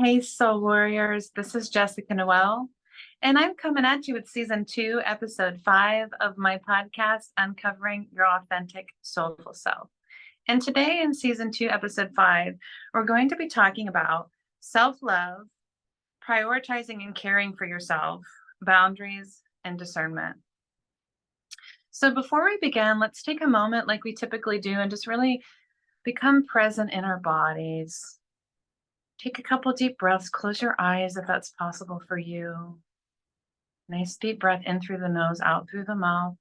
Hey, Soul Warriors, this is Jessica Noel, and I'm coming at you with season 2, episode 5 of my podcast, Uncovering Your Authentic Soulful Self. And today in season 2, episode 5, we're going to be talking about self love, prioritizing and caring for yourself, boundaries, and discernment. So before we begin, let's take a moment like we typically do and just really become present in our bodies. Take a couple deep breaths. Close your eyes if that's possible for you. Nice deep breath in through the nose, out through the mouth.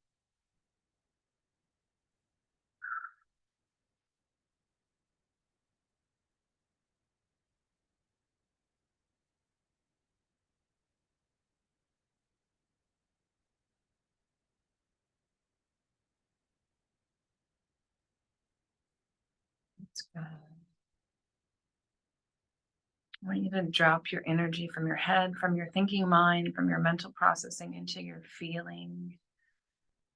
That's good. I want you to drop your energy from your head, from your thinking mind, from your mental processing into your feeling,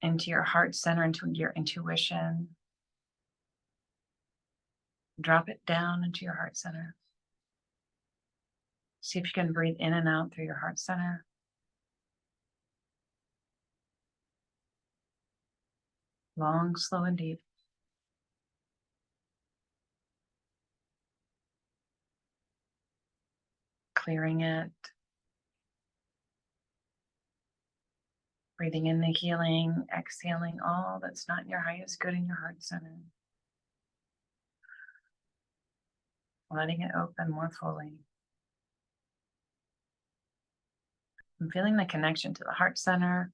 into your heart center, into your intuition. Drop it down into your heart center. See if you can breathe in and out through your heart center. Long, slow, and deep. Clearing it. Breathing in the healing, exhaling all that's not in your highest good in your heart center. Letting it open more fully. I'm feeling the connection to the heart center,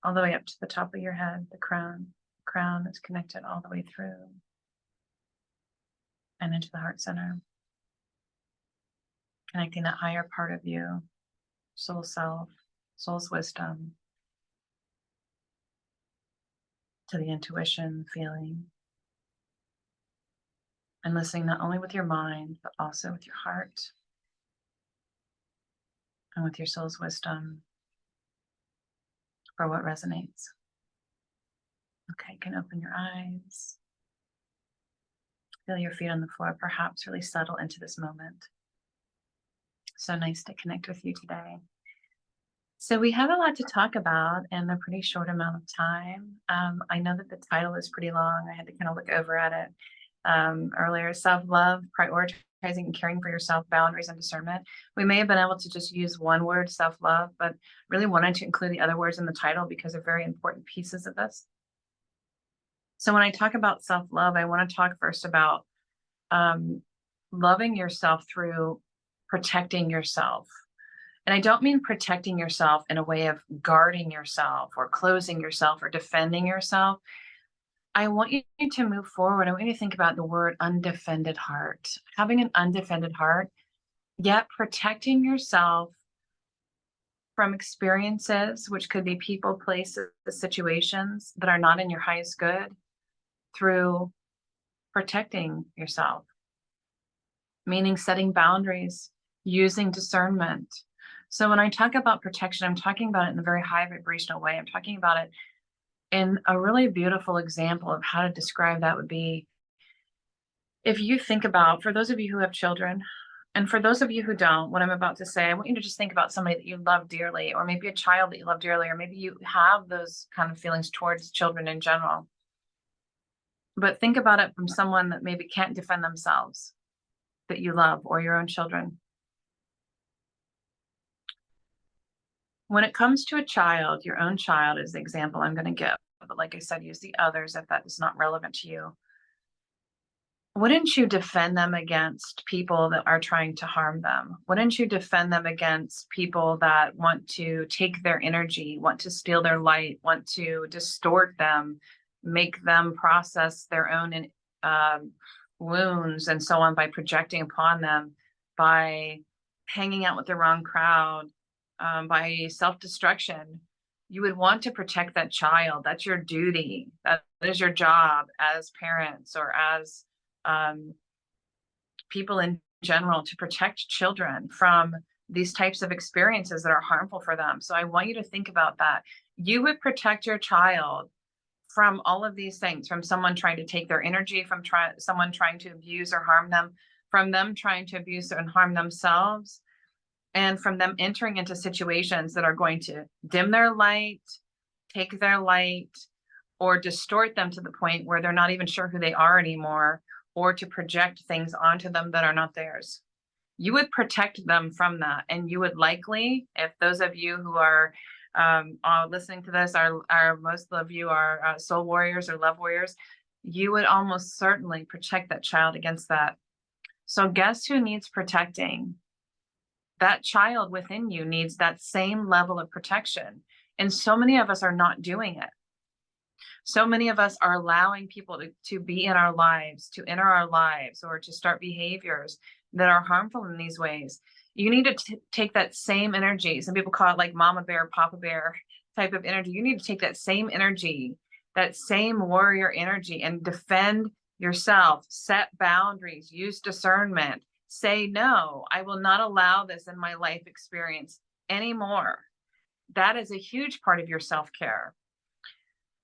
all the way up to the top of your head, the crown. The crown is connected all the way through and into the heart center. Connecting that higher part of you, soul self, soul's wisdom, to the intuition, feeling, and listening not only with your mind, but also with your heart and with your soul's wisdom for what resonates. Okay, you can open your eyes. Feel your feet on the floor, perhaps really settle into this moment. So nice to connect with you today. So we have a lot to talk about in a pretty short amount of time. I know that the title is pretty long. I had to kind of look over at it earlier. Self-love, prioritizing and caring for yourself, boundaries, and discernment. We may have been able to just use one word, self-love, but really wanted to include the other words in the title because they're very important pieces of this. So when I talk about self-love, I want to talk first about loving yourself through protecting yourself. And I don't mean protecting yourself in a way of guarding yourself or closing yourself or defending yourself. I want you to move forward. I want you to think about the word undefended heart. Having an undefended heart, yet protecting yourself from experiences, which could be people, places, situations that are not in your highest good, through protecting yourself, meaning setting boundaries, using discernment. So when I talk about protection, I'm talking about it in a very high vibrational way. I'm talking about it in a really beautiful example of how to describe that would be, if you think about, for those of you who have children, and for those of you who don't, what I'm about to say, I want you to just think about somebody that you love dearly, or maybe a child that you love dearly, or maybe you have those kind of feelings towards children in general. But think about it from someone that maybe can't defend themselves, that you love, or your own children. When it comes to a child, your own child is the example I'm going to give. But like I said, use the others if that is not relevant to you. Wouldn't you defend them against people that are trying to harm them? Wouldn't you defend them against people that want to take their energy, want to steal their light, want to distort them, make them process their own wounds and so on by projecting upon them, by hanging out with the wrong crowd, by self-destruction? You would want to protect that child. That's your duty. That is your job as parents or as people in general, to protect children from these types of experiences that are harmful for them. So I want you to think about that. You would protect your child from all of these things, from someone trying to take their energy, from someone trying to abuse or harm them. from them trying to abuse and harm themselves, and from them entering into situations that are going to dim their light, take their light, or distort them to the point where they're not even sure who they are anymore, or to project things onto them that are not theirs. You would protect them from that. And you would likely, if those of you who are listening to this are most of you are soul warriors or love warriors, you would almost certainly protect that child against that. So guess who needs protecting? That child within you needs that same level of protection. And so many of us are not doing it. So many of us are allowing people to be in our lives, to enter our lives, or to start behaviors that are harmful in these ways. You need to take that same energy. Some people call it like mama bear, papa bear type of energy. You need to take that same energy, that same warrior energy, and defend yourself, set boundaries, use discernment, say, no, I will not allow this in my life experience anymore. That is a huge part of your self-care.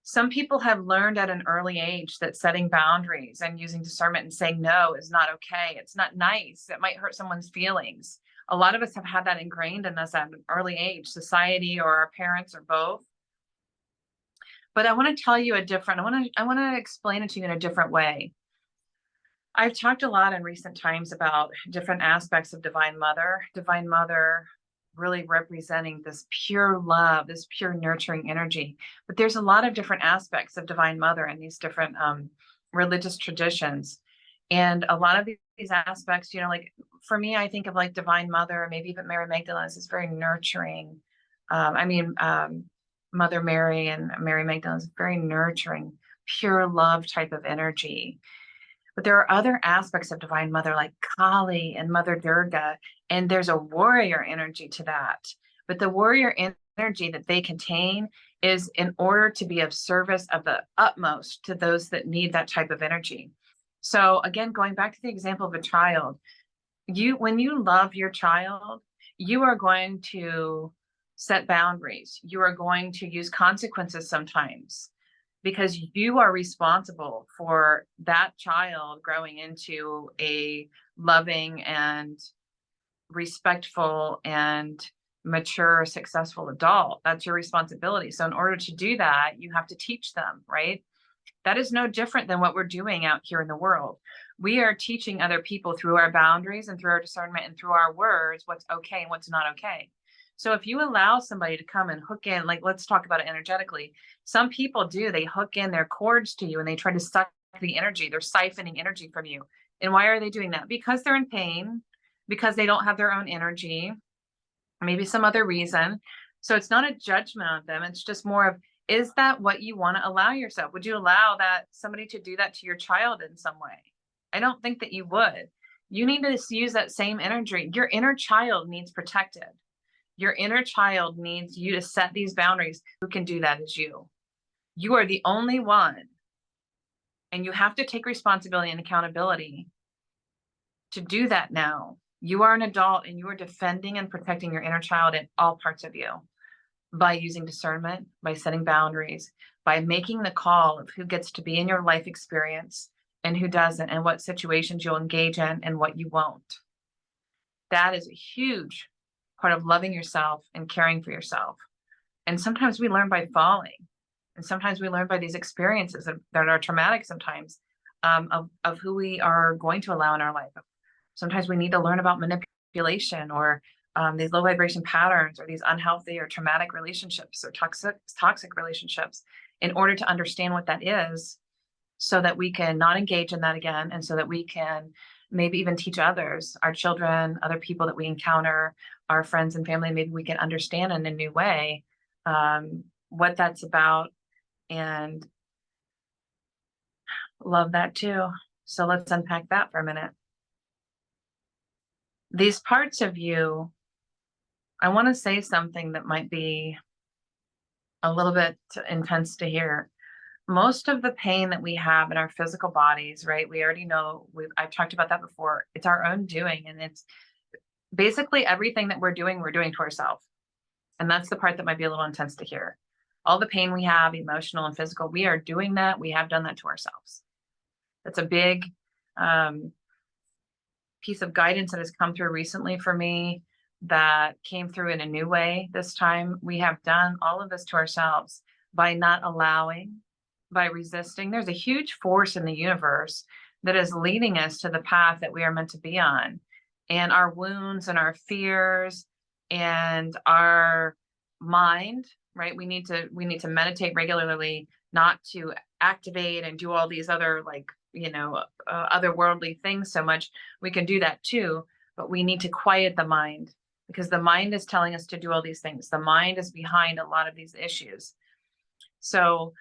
Some people have learned at an early age that setting boundaries and using discernment and saying no is not okay. It's not nice. It might hurt someone's feelings. A lot of us have had that ingrained in us at an early age, society or our parents or both. But I want to tell you I want to explain it to you in a different way. I've talked a lot in recent times about different aspects of Divine Mother really representing this pure love, this pure nurturing energy. But there's a lot of different aspects of Divine Mother in these different religious traditions. And a lot of these aspects, like for me, I think of like Divine Mother, maybe even Mary Magdalene is very nurturing. Mother Mary and Mary Magdalene is very nurturing, pure love type of energy. But there are other aspects of Divine Mother like Kali and Mother Durga, and there's a warrior energy to that. But the warrior energy that they contain is in order to be of service of the utmost to those that need that type of energy. So again, going back to the example of a child, when you love your child, you are going to set boundaries. You are going to use consequences sometimes, because you are responsible for that child growing into a loving and respectful and mature, successful adult. That's your responsibility. So in order to do that, you have to teach them, right? That is no different than what we're doing out here in the world. We are teaching other people through our boundaries and through our discernment and through our words what's okay and what's not okay. So if you allow somebody to come and hook in, like, let's talk about it energetically. Some people they hook in their cords to you and they try to suck the energy. They're siphoning energy from you. And why are they doing that? Because they're in pain, because they don't have their own energy, maybe some other reason. So it's not a judgment on them. It's just more of, is that what you want to allow yourself? Would you allow that somebody to do that to your child in some way? I don't think that you would. You need to use that same energy. Your inner child needs protected. Your inner child needs you to set these boundaries. Who can do that is you. You are the only one. And you have to take responsibility and accountability to do that now. You are an adult and you are defending and protecting your inner child in all parts of you by using discernment, by setting boundaries, by making the call of who gets to be in your life experience and who doesn't, and what situations you'll engage in and what you won't. That is a huge part of loving yourself and caring for yourself. And sometimes we learn by falling. And sometimes we learn by these experiences that are traumatic sometimes, of who we are going to allow in our life. Sometimes we need to learn about manipulation or these low vibration patterns or these unhealthy or traumatic relationships or toxic relationships in order to understand what that is, so that we can not engage in that again, and so that we can maybe even teach others, our children, other people that we encounter, our friends and family, maybe we can understand in a new way what that's about and love that too. So let's unpack that for a minute. These parts of you, I want to say something that might be a little bit intense to hear. Most of the pain that we have in our physical bodies, right? We already know, I've talked about that before. It's our own doing. And it's basically everything that we're doing to ourselves. And that's the part that might be a little intense to hear. All the pain we have, emotional and physical, we are doing that. We have done that to ourselves. That's a big piece of guidance that has come through recently for me that came through in a new way this time. We have done all of this to ourselves by not allowing, by resisting. There's a huge force in the universe that is leading us to the path that we are meant to be on. And our wounds and our fears and our mind, right? We need to meditate regularly, not to activate and do all these other otherworldly things so much. We can do that too, but we need to quiet the mind, because the mind is telling us to do all these things. The mind is behind a lot of these issues. So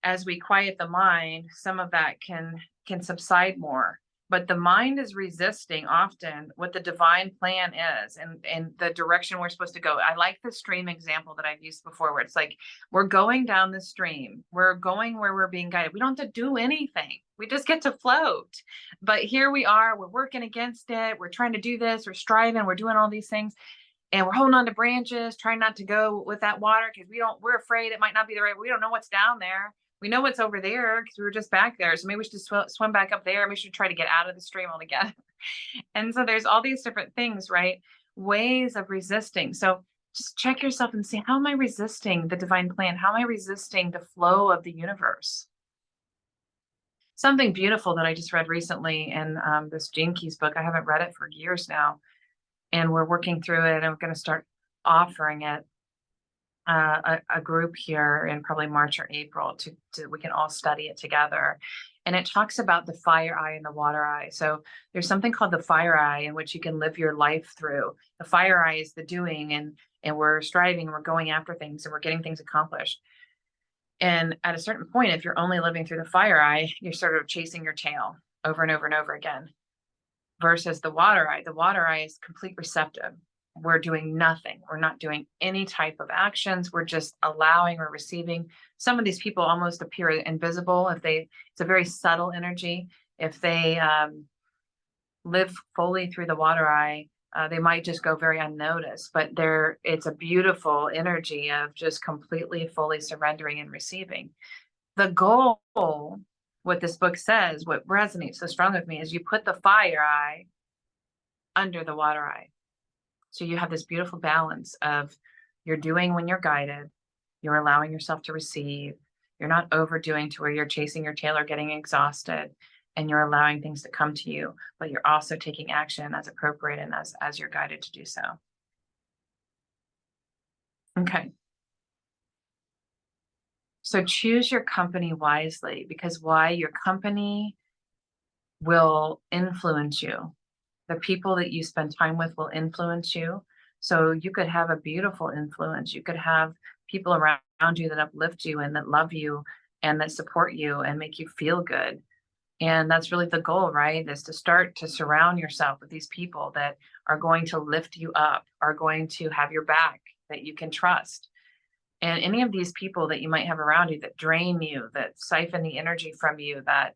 as we quiet the mind, some of that can subside more. But the mind is resisting often what the divine plan is and the direction we're supposed to go. I like the stream example that I've used before, where it's like we're going down the stream. We're going where we're being guided. We don't have to do anything. We just get to float. But here we are, we're working against it. We're trying to do this, we're striving, we're doing all these things. And we're holding on to branches, trying not to go with that water because we're afraid it might not be the right. We don't know what's down there. We know what's over there because we were just back there. So maybe we should swim back up there. We should try to get out of the stream altogether. And so there's all these different things, right? Ways of resisting. So just check yourself and see, how am I resisting the divine plan? How am I resisting the flow of the universe? Something beautiful that I just read recently in this Gene Keys book. I haven't read it for years now. And we're working through it, and I'm going to start offering it a group here in probably March or April to we can all study it together. And it talks about the fire eye and the water eye. So there's something called the fire eye in which you can live your life through. The fire eye is the doing, and we're striving, and we're going after things, and we're getting things accomplished. And at a certain point, if you're only living through the fire eye, you're sort of chasing your tail over and over and over again. Versus the water eye. The water eye is complete receptive. We're doing nothing. We're not doing any type of actions. We're just allowing or receiving. Some of these people almost appear invisible it's a very subtle energy. If they live fully through the water eye, they might just go very unnoticed, but it's a beautiful energy of just completely, fully surrendering and receiving. The goal, what this book says, what resonates so strong with me, is you put the fire eye under the water eye. So you have this beautiful balance of you're doing when you're guided, you're allowing yourself to receive, you're not overdoing to where you're chasing your tail or getting exhausted, and you're allowing things to come to you, but you're also taking action as appropriate and as you're guided to do so. Okay. So choose your company wisely, because your company will influence you. The people that you spend time with will influence you. So you could have a beautiful influence. You could have people around you that uplift you and that love you and that support you and make you feel good. And that's really the goal, right? Is to start to surround yourself with these people that are going to lift you up, are going to have your back, that you can trust. And any of these people that you might have around you that drain you, that siphon the energy from you, that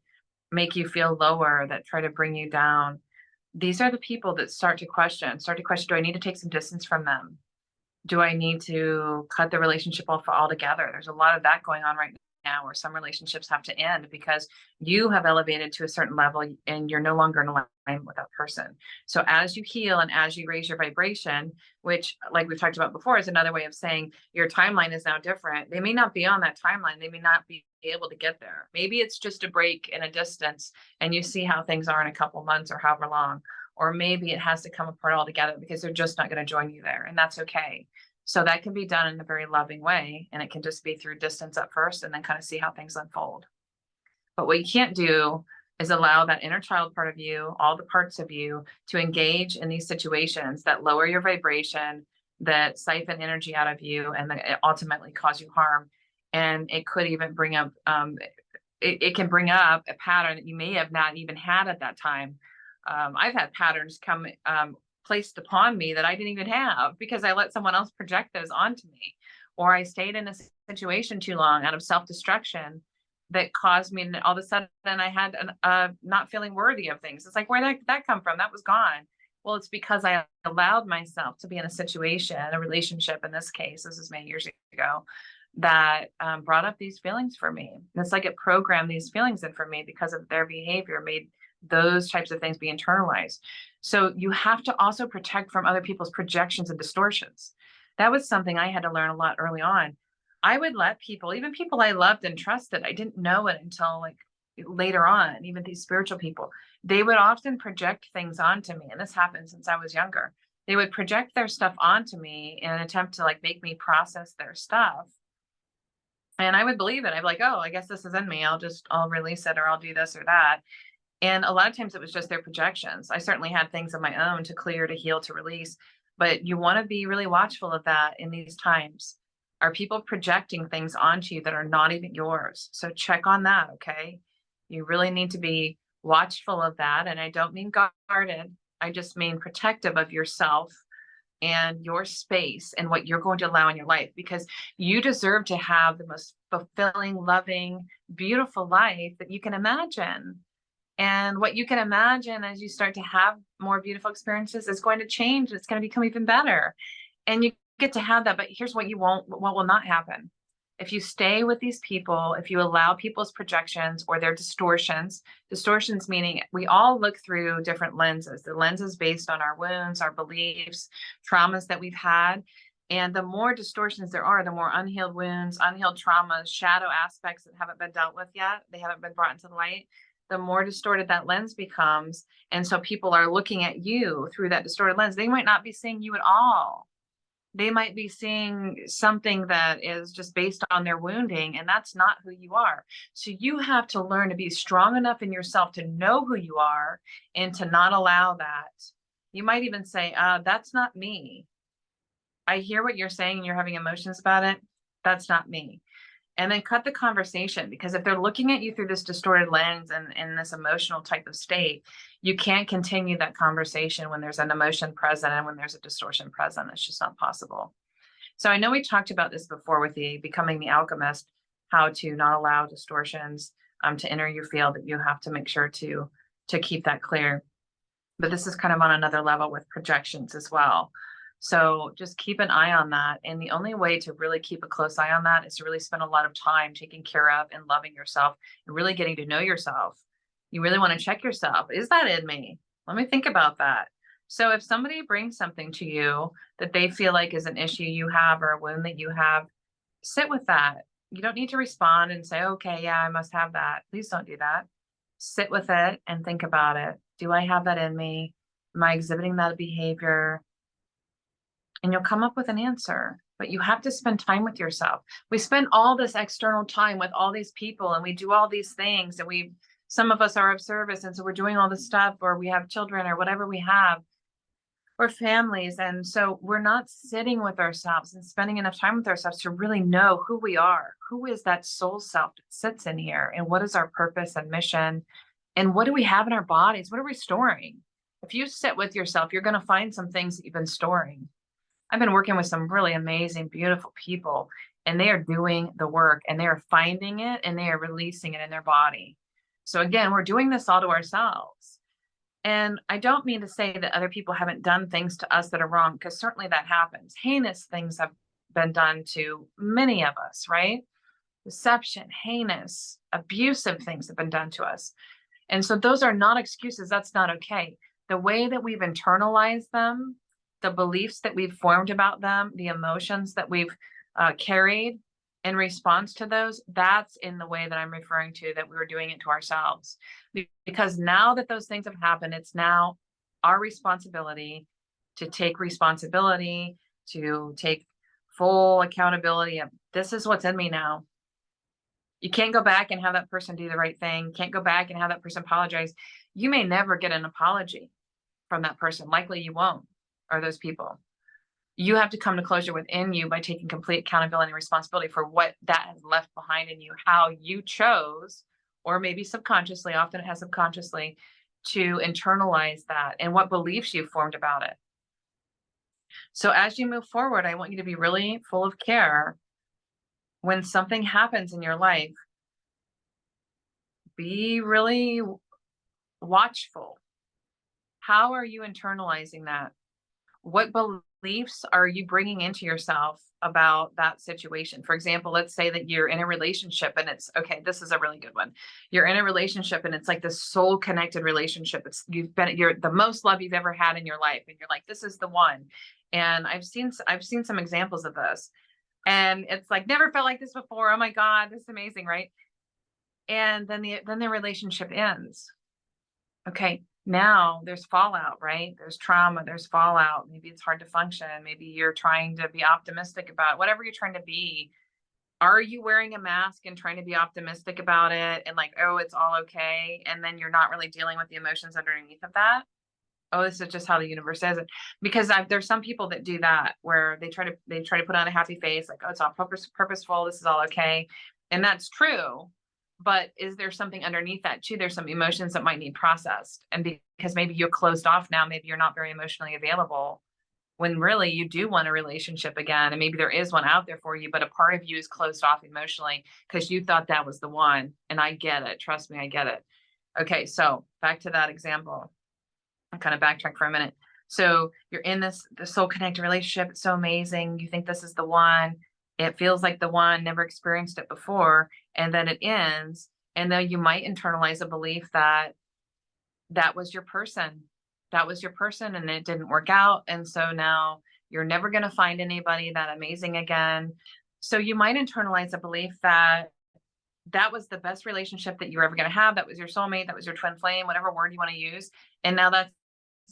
make you feel lower, that try to bring you down, these are the people that start to question, do I need to take some distance from them? Do I need to cut the relationship off altogether? There's a lot of that going on right now, where some relationships have to end because you have elevated to a certain level and you're no longer in alignment with that person. So as you heal and as you raise your vibration, which, like we've talked about before, is another way of saying your timeline is now different. They may not be on that timeline. They may not be able to get there. Maybe it's just a break in a distance and you see how things are in a couple months or however long. Or maybe it has to come apart altogether because they're just not going to join you there. And that's okay. So that can be done in a very loving way. And it can just be through distance at first and then kind of see how things unfold. But what you can't do is allow that inner child part of you, all the parts of you, to engage in these situations that lower your vibration, that siphon energy out of you, and that ultimately cause you harm. And it could even bring up, it can bring up a pattern that you may have not even had at that time. I've had patterns come placed upon me that I didn't even have because I let someone else project those onto me, or I stayed in a situation too long out of self-destruction that caused me, and all of a sudden I had not feeling worthy of things. It's like, where did that come from? That was gone. Well, it's because I allowed myself to be in a situation, a relationship in this case, this is many years ago, that brought up these feelings for me. And it's like it programmed these feelings in for me because of their behavior, made those types of things be internalized. So you have to also protect from other people's projections and distortions. That was something I had to learn a lot early on. I would let people, even people I loved and trusted, I didn't know it until like later on, even these spiritual people, they would often project things onto me. And this happened since I was younger. They would project their stuff onto me in an attempt to like make me process their stuff. And I would believe it. I'd be like, oh, I guess this is in me. I'll release it, or I'll do this or that. And a lot of times it was just their projections. I certainly had things of my own to clear, to heal, to release, but you want to be really watchful of that in these times. Are people projecting things onto you that are not even yours? So check on that, okay? You really need to be watchful of that. And I don't mean guarded. I just mean protective of yourself and your space and what you're going to allow in your life, because you deserve to have the most fulfilling, loving, beautiful life that you can imagine. And what you can imagine as you start to have more beautiful experiences is going to change. It's going to become even better. And you get to have that. But here's what what will not happen. If you stay with these people, if you allow people's projections or their distortions meaning we all look through different lenses. The lenses based on our wounds, our beliefs, traumas that we've had. And the more distortions there are, the more unhealed wounds, unhealed traumas, shadow aspects that haven't been dealt with yet, they haven't been brought into the light, the more distorted that lens becomes. And so people are looking at you through that distorted lens. They might not be seeing you at all. They might be seeing something that is just based on their wounding, and that's not who you are. So you have to learn to be strong enough in yourself to know who you are and to not allow that. You might even say, that's not me. I hear what you're saying and you're having emotions about it. That's not me. And then cut the conversation, because if they're looking at you through this distorted lens and in this emotional type of state, you can't continue that conversation when there's an emotion present and when there's a distortion present. It's just not possible. So I know we talked about this before with the becoming the alchemist, how to not allow distortions to enter your field, that you have to make sure to keep that clear. But this is kind of on another level with projections as well. So just keep an eye on that. And the only way to really keep a close eye on that is to really spend a lot of time taking care of and loving yourself and really getting to know yourself. You really want to check yourself. Is that in me? Let me think about that. So if somebody brings something to you that they feel like is an issue you have or a wound that you have, sit with that. You don't need to respond and say, okay, yeah, I must have that. Please don't do that. Sit with it and think about it. Do I have that in me? Am I exhibiting that behavior? And you'll come up with an answer, but you have to spend time with yourself. We spend all this external time with all these people and we do all these things, and some of us are of service. And so we're doing all this stuff, or we have children or whatever we have, or families. And so we're not sitting with ourselves and spending enough time with ourselves to really know who we are. Who is that soul self that sits in here? And what is our purpose and mission? And what do we have in our bodies? What are we storing? If you sit with yourself, you're going to find some things that you've been storing. I've been working with some really amazing, beautiful people, and they are doing the work and they are finding it and they are releasing it in their body. So again, we're doing this all to ourselves. And I don't mean to say that other people haven't done things to us that are wrong, because certainly that happens. Heinous things have been done to many of us, right? Deception, heinous, abusive things have been done to us. And so those are not excuses. That's not okay. The way that we've internalized them, the beliefs that we've formed about them, the emotions that we've carried in response to those, that's in the way that I'm referring to, that we were doing it to ourselves. Because now that those things have happened, it's now our responsibility to take responsibility, to take full accountability of, this is what's in me now. You can't go back and have that person do the right thing. Can't go back and have that person apologize. You may never get an apology from that person. Likely you won't, or those people. You have to come to closure within you by taking complete accountability and responsibility for what that has left behind in you, how you chose, or maybe subconsciously, often it has subconsciously, to internalize that and what beliefs you formed about it. So as you move forward, I want you to be really full of care. When something happens in your life, be really watchful. How are you internalizing that? What beliefs are you bringing into yourself about that situation? For example, let's say that you're in a relationship and it's okay, this is a really good one. You're in a relationship and it's like this soul connected relationship. You're the most love you've ever had in your life and you're like, this is the one. And I've seen some examples of this. And it's like never felt like this before. Oh my God, this is amazing, right? And then the relationship ends. Okay, now there's fallout, right? There's trauma, there's fallout. Maybe it's hard to function. Maybe you're trying to be optimistic about whatever you're trying to be. Are you wearing a mask and trying to be optimistic about it and like, oh, it's all okay? And then you're not really dealing with the emotions underneath of that. Oh, this is just how the universe says it. Because there's some people that do that where they try to put on a happy face, like, oh, it's all purposeful. This is all okay, and that's true. But is there something underneath that too? There's some emotions that might need processed, and because maybe you're closed off now, maybe you're not very emotionally available. When really you do want a relationship again, and maybe there is one out there for you, but a part of you is closed off emotionally because you thought that was the one. And I get it. Trust me, I get it. Okay, so back to that example. I'll kind of backtrack for a minute. So you're in the soul connected relationship. It's so amazing. You think this is the one. It feels like the one, never experienced it before. And then it ends. And then you might internalize a belief that that was your person. That was your person and it didn't work out. And so now you're never going to find anybody that amazing again. So you might internalize a belief that that was the best relationship that you're ever going to have. That was your soulmate. That was your twin flame, whatever word you want to use. And now that's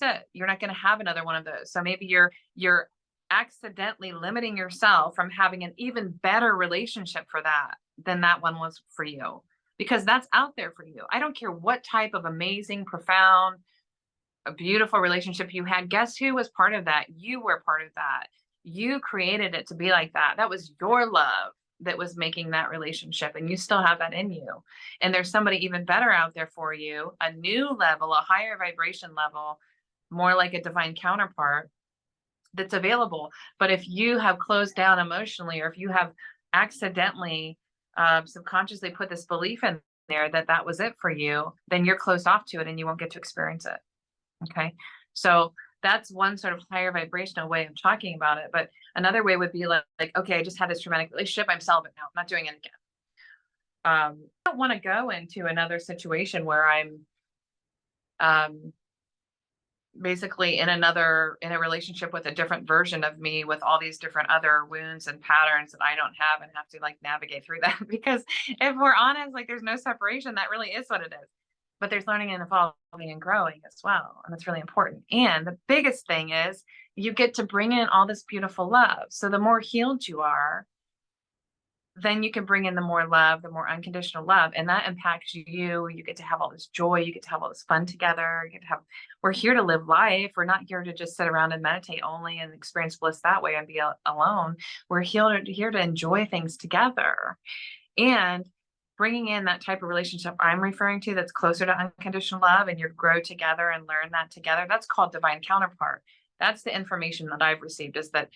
it. You're not going to have another one of those. So maybe you're accidentally limiting yourself from having an even better relationship for that than that one was for you, because that's out there for you. I don't care what type of amazing, profound, a beautiful relationship you had. Guess who was part of that? You were part of that. You created it to be like that. That was your love that was making that relationship, and you still have that in you. And there's somebody even better out there for you, a new level, a higher vibration level, more like a divine counterpart that's available. But if you have closed down emotionally, or if you have accidentally, subconsciously put this belief in there that that was it for you, then you're closed off to it and you won't get to experience it. Okay. So that's one sort of higher vibrational way of talking about it. But another way would be like, okay, I just had this traumatic relationship. I'm celibate now. I'm not doing it again. I don't want to go into another situation where I'm basically in a relationship with a different version of me with all these different other wounds and patterns that I don't have, and have to like navigate through that. Because if we're honest, like there's no separation. That really is what it is. But there's learning and evolving and growing as well. And that's really important. And the biggest thing is you get to bring in all this beautiful love. So the more healed you are, then you can bring in the more love, the more unconditional love, and that impacts you. You get to have all this joy. You get to have all this fun together. You get to have, we're here to live life. We're not here to just sit around and meditate only and experience bliss that way and be alone. We're here to enjoy things together. And bringing in that type of relationship I'm referring to, that's closer to unconditional love, and you grow together and learn that together, that's called divine counterpart. That's the information that I've received, is that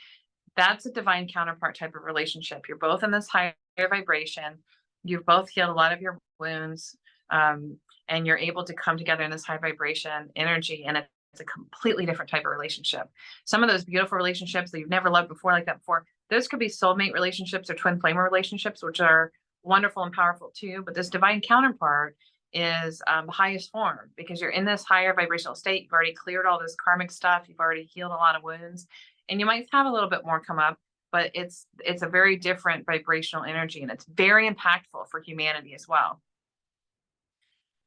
that's a divine counterpart type of relationship. You're both in this higher vibration. You've both healed a lot of your wounds, and you're able to come together in this high vibration energy. And it's a completely different type of relationship. Some of those beautiful relationships that you've never loved before, like that before, those could be soulmate relationships or twin flame relationships, which are wonderful and powerful too. But this divine counterpart is the highest form, because you're in this higher vibrational state. You've already cleared all this karmic stuff. You've already healed a lot of wounds, and you might have a little bit more come up, but it's a very different vibrational energy, and it's very impactful for humanity as well.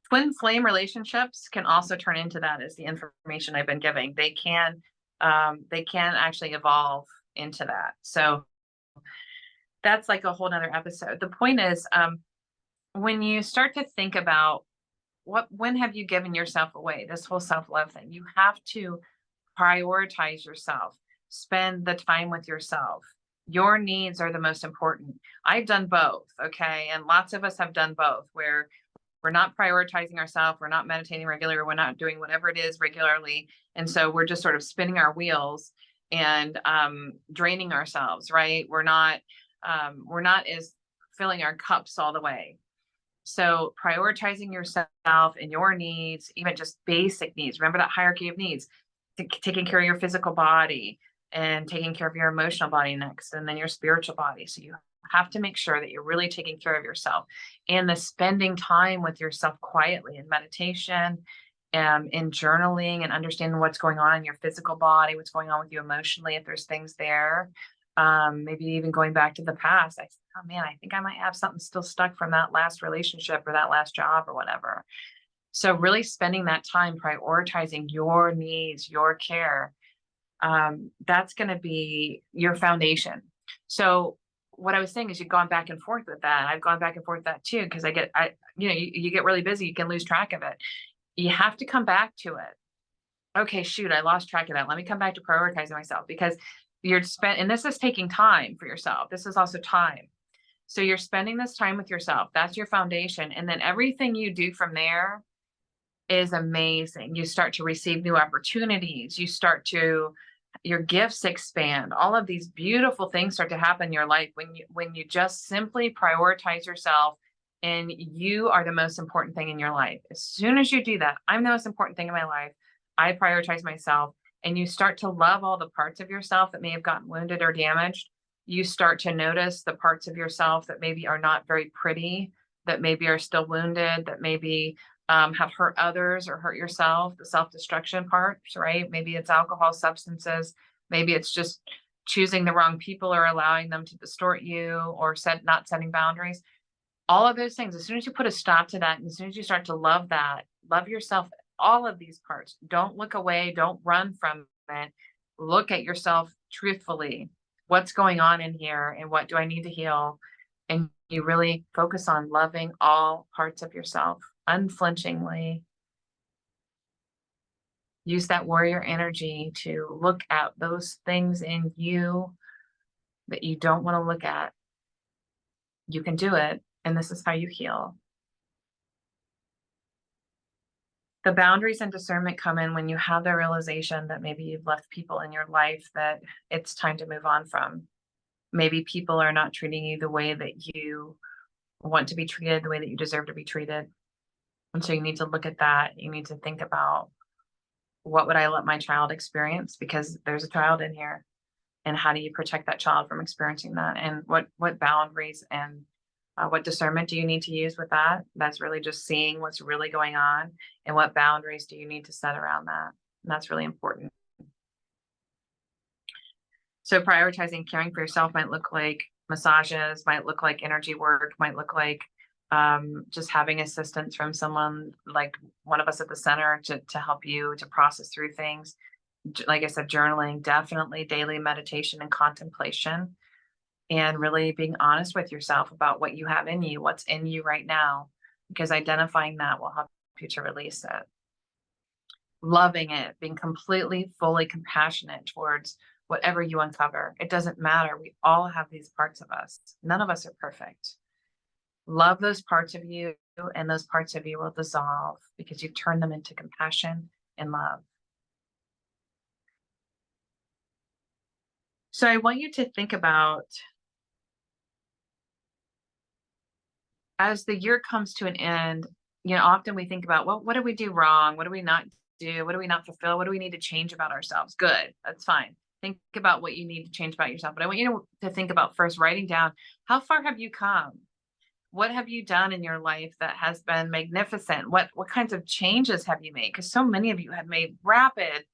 Twin flame relationships can also turn into that, as the information I've been giving. They can actually evolve into that. So that's like a whole nother episode. The point is, when you start to think about when have you given yourself away, this whole self-love thing, you have to prioritize yourself, spend the time with yourself. Your needs are the most important. I've done both. Okay. And lots of us have done both, where we're not prioritizing ourselves. We're not meditating regularly. We're not doing whatever it is regularly. And so we're just sort of spinning our wheels and draining ourselves, right? We're not as filling our cups all the way. So prioritizing yourself and your needs, even just basic needs. Remember that hierarchy of needs. taking care of your physical body and taking care of your emotional body next, and then your spiritual body. So you have to make sure that you're really taking care of yourself, and the spending time with yourself quietly in meditation, in journaling, and understanding what's going on in your physical body, what's going on with you emotionally, if there's things there. Maybe even going back to the past. Oh man, I think I might have something still stuck from that last relationship or that last job or whatever. So really spending that time prioritizing your needs, your care, that's going to be your foundation. So what I was saying is you've gone back and forth with that. I've gone back and forth with that too, because you get really busy, you can lose track of it. You have to come back to it. Okay, shoot, I lost track of that. Let me come back to prioritizing myself, because and this is taking time for yourself. This is also time. So you're spending this time with yourself. That's your foundation. And then everything you do from there is amazing. You start to receive new opportunities. Your gifts expand. All of these beautiful things start to happen in your life when you just simply prioritize yourself, and you are the most important thing in your life. As soon as you do that, I'm the most important thing in my life. I prioritize myself, and you start to love all the parts of yourself that may have gotten wounded or damaged. You start to notice the parts of yourself that maybe are not very pretty, that maybe are still wounded, that maybe have hurt others or hurt yourself, the self-destruction parts, right? Maybe it's alcohol, substances. Maybe it's just choosing the wrong people or allowing them to distort you, or not setting boundaries. All of those things, as soon as you put a stop to that, and as soon as you start to love that, love yourself, all of these parts, don't look away, don't run from it. Look at yourself truthfully. What's going on in here, and what do I need to heal? And you really focus on loving all parts of yourself unflinchingly. Use that warrior energy to look at those things in you that you don't want to look at. You can do it, and this is how you heal. The boundaries and discernment come in when you have the realization that maybe you've left people in your life that it's time to move on from. Maybe people are not treating you the way that you want to be treated, the way that you deserve to be treated. And so you need to look at that. You need to think about, what would I let my child experience? Because there's a child in here. And how do you protect that child from experiencing that? And what boundaries and what discernment do you need to use with that? That's really just seeing what's really going on, and what boundaries do you need to set around that? And that's really important. So prioritizing caring for yourself might look like massages, might look like energy work, might look like just having assistance from someone like one of us at the center to help you to process through things. Like I said, journaling, definitely daily meditation and contemplation, and really being honest with yourself about what you have in you, what's in you right now, because identifying that will help you to release it. Loving it, being completely, fully compassionate towards whatever you uncover. It doesn't matter. We all have these parts of us. None of us are perfect. Love those parts of you, and those parts of you will dissolve because you've turned them into compassion and love. So I want you to think about, as the year comes to an end, often we think about, well, what did we do wrong? What do we not do? What do we not fulfill? What do we need to change about ourselves? Good. That's fine. Think about what you need to change about yourself. But I want you to think about first writing down, how far have you come? What have you done in your life that has been magnificent? What kinds of changes have you made? Because so many of you have made rapid,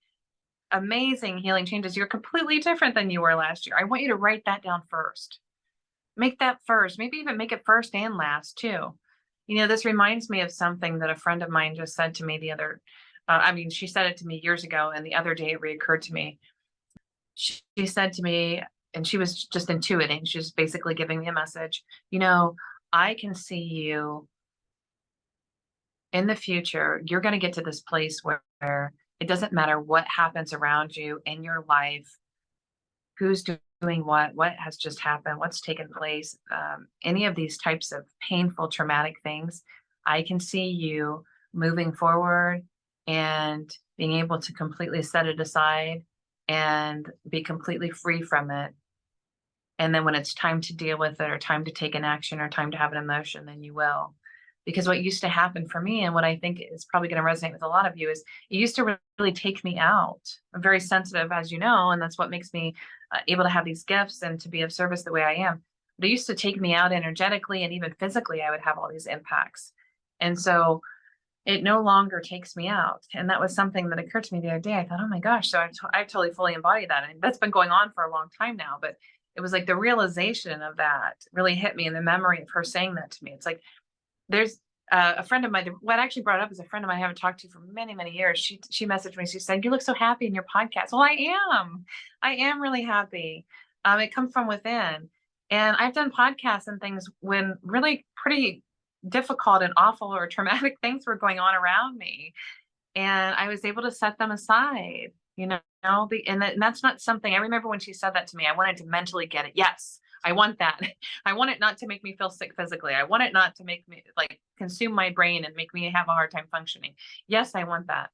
amazing healing changes. You're completely different than you were last year. I want you to write that down first. Make that first, maybe even make it first and last too. This reminds me of something that a friend of mine just said to me she said it to me years ago, and the other day it reoccurred to me. She said to me, and she was just intuiting, she was basically giving me a message, I can see you in the future. You're going to get to this place where it doesn't matter what happens around you in your life, who's doing what has just happened, what's taken place, any of these types of painful, traumatic things. I can see you moving forward and being able to completely set it aside and be completely free from it. And then when it's time to deal with it, or time to take an action, or time to have an emotion, then you will. Because what used to happen for me, and what I think is probably going to resonate with a lot of you, is it used to really take me out. I'm very sensitive, as you know, and that's what makes me able to have these gifts and to be of service the way I am. But it used to take me out energetically, and even physically, I would have all these impacts. And so it no longer takes me out. And that was something that occurred to me the other day. I thought, oh my gosh, so I've totally fully embodied that. And that's been going on for a long time now. But it was like the realization of that really hit me, and the memory of her saying that to me. It's like, there's a friend of mine, what actually brought up is a friend of mine I haven't talked to for many, many years. She messaged me. She said, "You look so happy in your podcast." Well, I am really happy. It comes from within. And I've done podcasts and things when really pretty difficult and awful or traumatic things were going on around me. And I was able to set them aside, and that's not something I remember when she said that to me. I wanted to mentally get it. Yes, I want that. I want it not to make me feel sick physically. I want it not to make me like consume my brain and make me have a hard time functioning. Yes, I want that.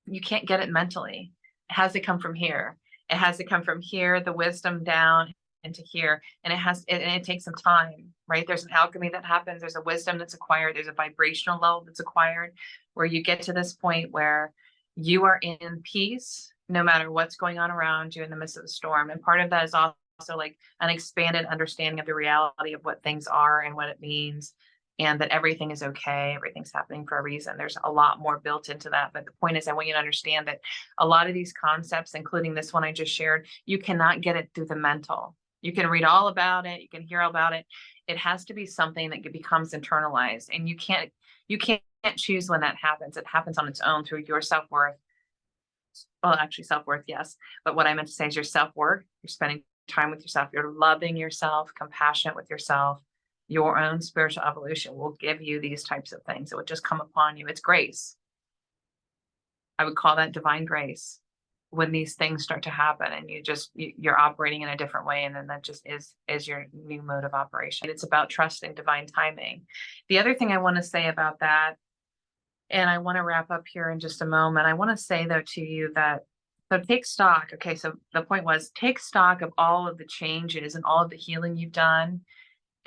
You can't get it mentally. It has to come from here. It has to come from here, the wisdom down into here. And it takes some time, right? There's an alchemy that happens. There's a wisdom that's acquired. There's a vibrational level that's acquired where you get to this point where you are in peace, no matter what's going on around you in the midst of the storm. And part of that is also like an expanded understanding of the reality of what things are and what it means, and that everything is okay. Everything's happening for a reason. There's a lot more built into that. But the point is, I want you to understand that a lot of these concepts, including this one I just shared, you cannot get it through the mental. You can read all about it. You can hear all about it. It has to be something that becomes internalized, and you can't choose when that happens. It happens on its own through your self-worth. Well, actually self-worth, yes. But what I meant to say is your self-worth. You're spending time with yourself. You're loving yourself, compassionate with yourself. Your own spiritual evolution will give you these types of things. It would just come upon you. It's grace. I would call that divine grace when these things start to happen and you're operating in a different way. And then that just is your new mode of operation. It's about trusting divine timing. The other thing I want to say about that, and I want to wrap up here in just a moment. I want to say though to you that, so take stock. Okay. So the point was, take stock of all of the changes and all of the healing you've done.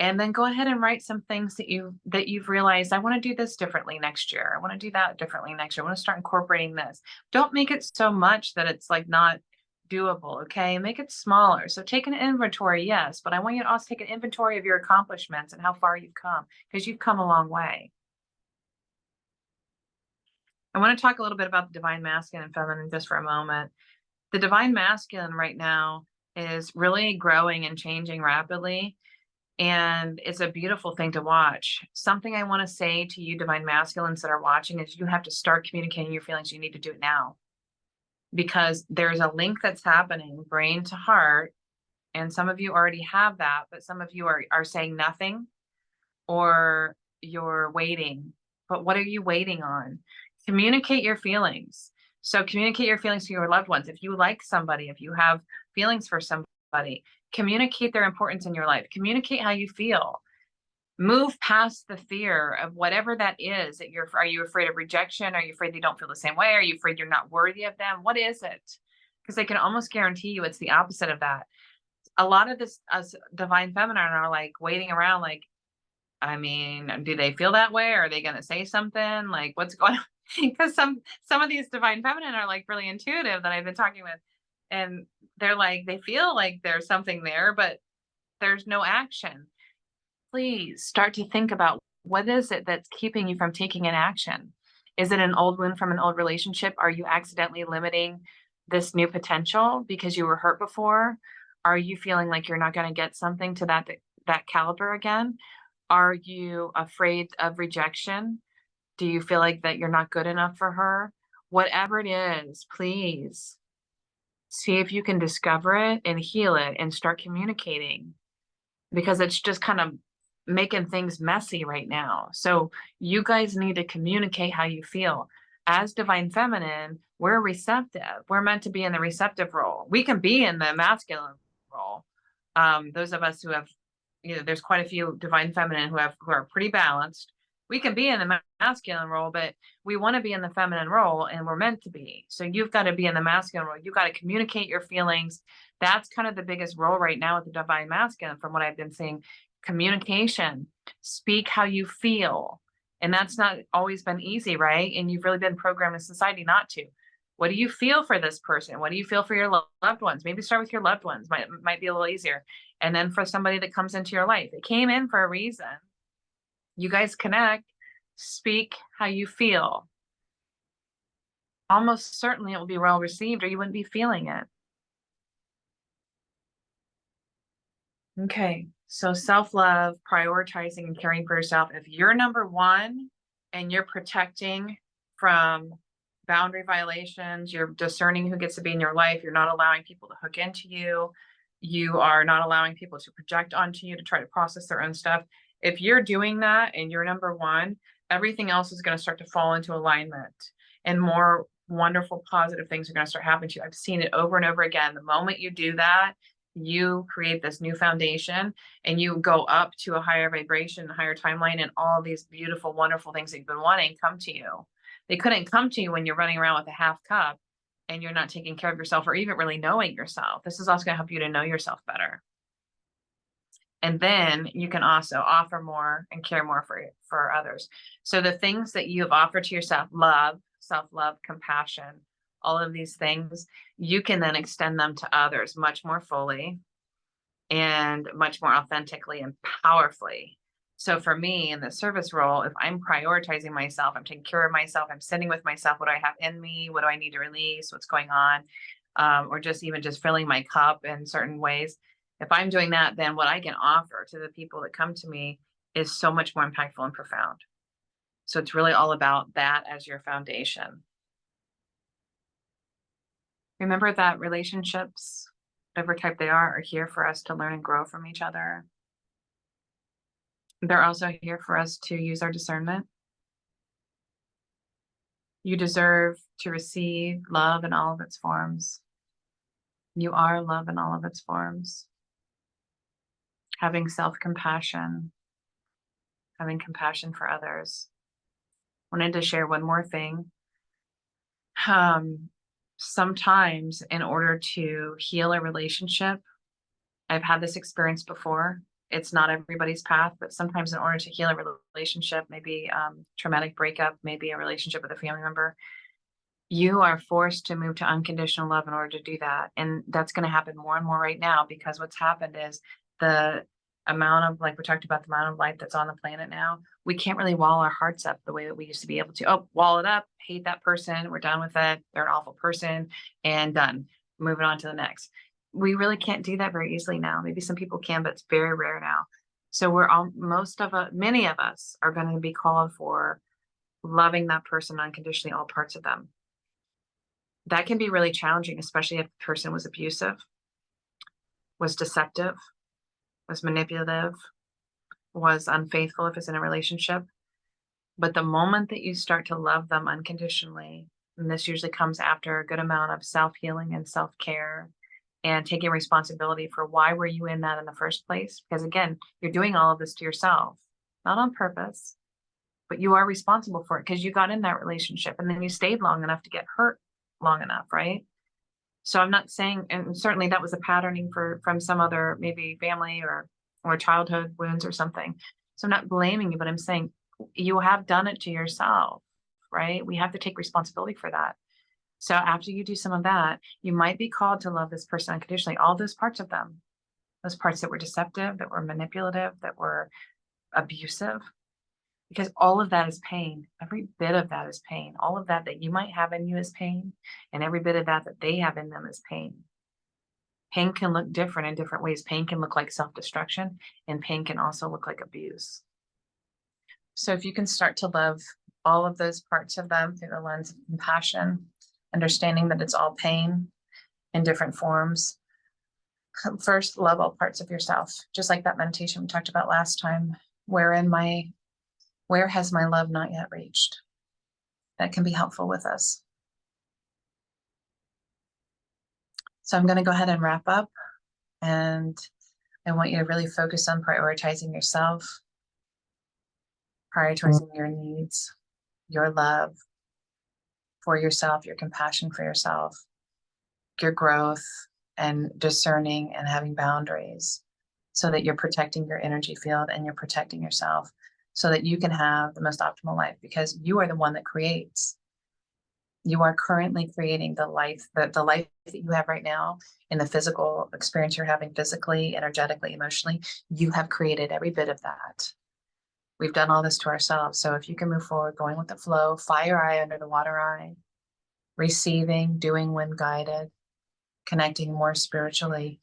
And then go ahead and write some things that you've realized. I want to do this differently next year. I want to do that differently next year. I want to start incorporating this. Don't make it so much that it's like not doable. Okay. Make it smaller. So take an inventory. Yes. But I want you to also take an inventory of your accomplishments and how far you've come, because you've come a long way. I want to talk a little bit about the divine masculine and feminine just for a moment. The divine masculine right now is really growing and changing rapidly. And it's a beautiful thing to watch. Something I want to say to you divine masculines that are watching is you have to start communicating your feelings. You need to do it now, because there's a link that's happening brain to heart. And some of you already have that, but some of you are saying nothing, or you're waiting. But what are you waiting on? Communicate your feelings. So communicate your feelings to your loved ones. If you like somebody, if you have feelings for somebody, communicate their importance in your life. Communicate how you feel. Move past the fear of whatever that is that are you afraid of rejection? Are you afraid they don't feel the same way? Are you afraid you're not worthy of them? What is it? Because I can almost guarantee you it's the opposite of that. A lot of this as divine feminine are like waiting around like, I mean, do they feel that way? Are they going to say something? Like, what's going on? Because some of these divine feminine are like really intuitive that I've been talking with. And they're like, they feel like there's something there, but there's no action. Please start to think about, what is it that's keeping you from taking an action? Is it an old wound from an old relationship? Are you accidentally limiting this new potential because you were hurt before? Are you feeling like you're not going to get something to that caliber again? Are you afraid of rejection? Do you feel like that you're not good enough for her? Whatever it is, please see if you can discover it and heal it and start communicating, because it's just kind of making things messy right now. So you guys need to communicate how you feel. As divine feminine, we're receptive. We're meant to be in the receptive role. We can be in the masculine role. Those of us who have, there's quite a few divine feminine who are pretty balanced. We can be in the masculine role, but we want to be in the feminine role, and we're meant to be. So you've got to be in the masculine role. You've got to communicate your feelings. That's kind of the biggest role right now with the divine masculine, from what I've been seeing. Communication, speak how you feel. And that's not always been easy, right? And you've really been programmed in society not to. What do you feel for this person? What do you feel for your loved ones? Maybe start with your loved ones, might be a little easier. And then for somebody that comes into your life, it came in for a reason. You guys connect, speak how you feel. Almost certainly it will be well received, or you wouldn't be feeling it. Okay, so self-love, prioritizing and caring for yourself. If you're number one and you're protecting from boundary violations, you're discerning who gets to be in your life, you're not allowing people to hook into you, you are not allowing people to project onto you to try to process their own stuff. If you're doing that and you're number one, everything else is going to start to fall into alignment, and more wonderful, positive things are going to start happening to you. I've seen it over and over again. The moment you do that, you create this new foundation and you go up to a higher vibration, higher timeline, and all these beautiful, wonderful things that you've been wanting come to you. They couldn't come to you when you're running around with a half cup and you're not taking care of yourself or even really knowing yourself. This is also going to help you to know yourself better. And then you can also offer more and care more for others. So the things that you have offered to yourself, love, self-love, compassion, all of these things, you can then extend them to others much more fully and much more authentically and powerfully. So for me in the service role, if I'm prioritizing myself, I'm taking care of myself, I'm sitting with myself, what do I have in me? What do I need to release? What's going on? Or just even just filling my cup in certain ways. If I'm doing that, then what I can offer to the people that come to me is so much more impactful and profound. So it's really all about that as your foundation. Remember that relationships, whatever type they are here for us to learn and grow from each other. They're also here for us to use our discernment. You deserve to receive love in all of its forms. You are love in all of its forms. Having self-compassion, having compassion for others. Wanted to share one more thing. Sometimes in order to heal a relationship, I've had this experience before. It's not everybody's path, but sometimes in order to heal a relationship, maybe traumatic breakup, maybe a relationship with a family member, you are forced to move to unconditional love in order to do that. And that's going to happen more and more right now, because what's happened is the amount of, like we talked about, the amount of life that's on the planet now, we can't really wall our hearts up the way that we used to be able to. Oh, wall it up, hate that person, we're done with it, they're an awful person, and done. Moving on to the next. We really can't do that very easily now. Maybe some people can, but it's very rare now. So many of us are going to be called for loving that person unconditionally, all parts of them. That can be really challenging, especially if the person was abusive, was deceptive, was manipulative, was unfaithful if it's in a relationship. But the moment that you start to love them unconditionally, and this usually comes after a good amount of self-healing and self-care and taking responsibility for why were you in that in the first place? Because again, you're doing all of this to yourself, not on purpose, but you are responsible for it because you got in that relationship and then you stayed long enough to get hurt long enough, right? So I'm not saying, and certainly that was a patterning from some other maybe family or childhood wounds or something. So I'm not blaming you, but I'm saying you have done it to yourself, right? We have to take responsibility for that. So after you do some of that, you might be called to love this person unconditionally, all those parts of them, those parts that were deceptive, that were manipulative, that were abusive, because all of that is pain. Every bit of that is pain. All of that you might have in you is pain, and every bit of that they have in them is pain. Pain can look different in different ways. Pain can look like self-destruction, and pain can also look like abuse. So if you can start to love all of those parts of them through the lens of compassion, understanding that it's all pain in different forms. First, love all parts of yourself, just like that meditation we talked about last time. Where has my love not yet reached? That can be helpful with us. So I'm going to go ahead and wrap up, and I want you to really focus on prioritizing yourself, prioritizing your needs, your love for yourself, your compassion for yourself, your growth, and discerning and having boundaries. so that you're protecting your energy field and you're protecting yourself so that you can have the most optimal life, because you are the one that creates. You are currently creating the life, the life that you have right now, in the physical experience you're having physically, energetically, emotionally. You have created every bit of that. We've done all this to ourselves. So if you can move forward, going with the flow, fire eye under the water eye, receiving, doing when guided, connecting more spiritually,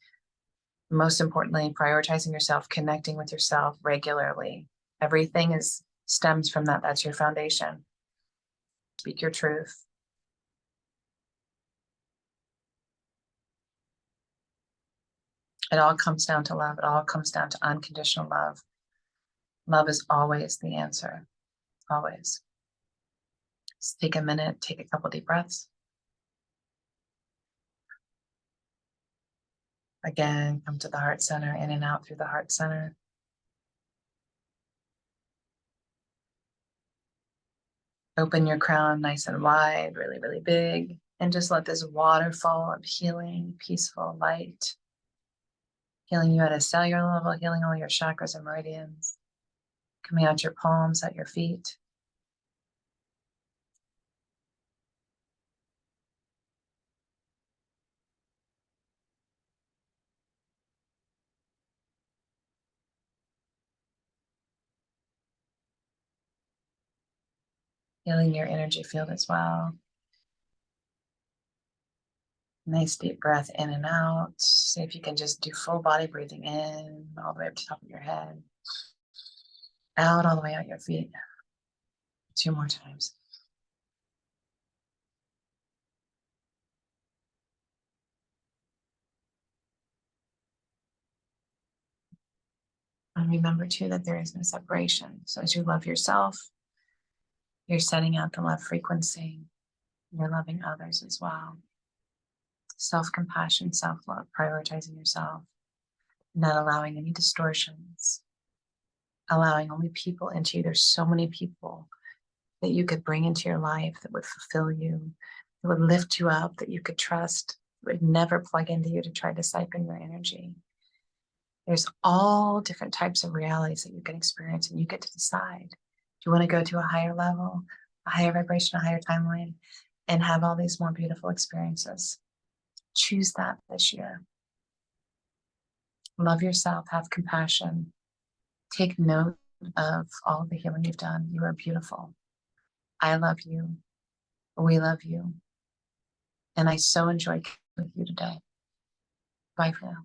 most importantly, prioritizing yourself, connecting with yourself regularly. Everything stems from that. That's your foundation. Speak your truth. It all comes down to love. It all comes down to unconditional love. Love is always the answer. Always. Just take a minute, take a couple deep breaths. Again, come to the heart center, in and out through the heart center. Open your crown nice and wide, really, really big. And just let this waterfall of healing, peaceful light, healing you at a cellular level, healing all your chakras and meridians, coming out your palms, at your feet. Healing your energy field as well. Nice deep breath in and out. See if you can just do full body breathing in all the way up to the top of your head. Out all the way out your feet. 2 more times. And remember too that there is no separation. So as you love yourself, you're setting out the love frequency. You're loving others as well. Self-compassion, self-love, prioritizing yourself, not allowing any distortions, allowing only people into you. There's so many people that you could bring into your life that would fulfill you, that would lift you up, that you could trust, would never plug into you to try to siphon your energy. There's all different types of realities that you can experience, and you get to decide. Do you want to go to a higher level, a higher vibration, a higher timeline, and have all these more beautiful experiences? Choose that this year. Love yourself, have compassion, take note of all the healing you've done. You are beautiful. I love you. We love you. And I so enjoyed with you today. Bye for now.